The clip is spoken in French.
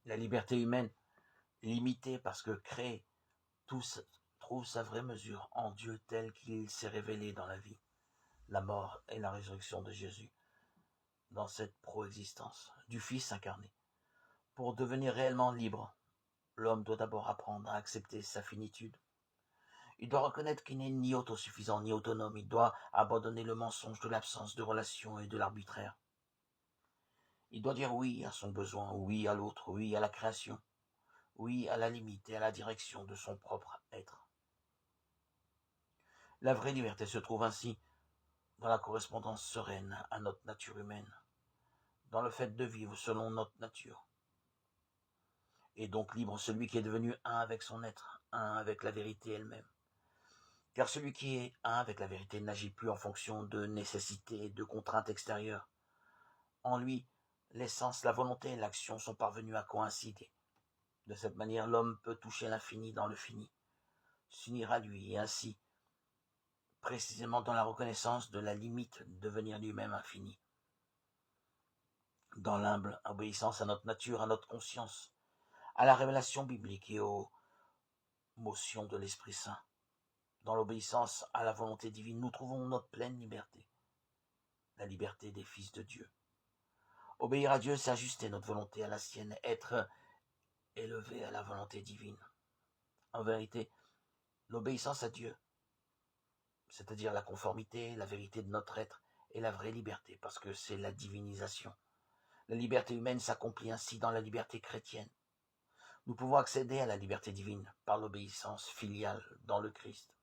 La liberté humaine, limitée parce que créée, tous trouve sa vraie mesure en Dieu tel qu'il s'est révélé dans la vie, la mort et la résurrection de Jésus, dans cette proexistence du Fils incarné. Pour devenir réellement libre, l'homme doit d'abord apprendre à accepter sa finitude. Il doit reconnaître qu'il n'est ni autosuffisant ni autonome. Il doit abandonner le mensonge de l'absence de relation et de l'arbitraire. Il doit dire oui à son besoin, oui à l'autre, oui à la création, oui à la limite et à la direction de son propre être. La vraie liberté se trouve ainsi dans la correspondance sereine à notre nature humaine, dans le fait de vivre selon notre nature. Et donc libre celui qui est devenu un avec son être, un avec la vérité elle-même. Car celui qui est un avec la vérité n'agit plus en fonction de nécessités, de contraintes extérieures. En lui, l'essence, la volonté et l'action sont parvenus à coïncider. De cette manière, l'homme peut toucher l'infini dans le fini, s'unir à lui et ainsi, précisément dans la reconnaissance de la limite, devenir lui-même infini. Dans l'humble obéissance à notre nature, à notre conscience, à la révélation biblique et aux motions de l'Esprit Saint. Dans l'obéissance à la volonté divine, nous trouvons notre pleine liberté, la liberté des fils de Dieu. Obéir à Dieu, c'est ajuster notre volonté à la sienne, être élevé à la volonté divine. En vérité, l'obéissance à Dieu, c'est-à-dire la conformité, la vérité de notre être, est la vraie liberté, parce que c'est la divinisation. La liberté humaine s'accomplit ainsi dans la liberté chrétienne. Nous pouvons accéder à la liberté divine par l'obéissance filiale dans le Christ.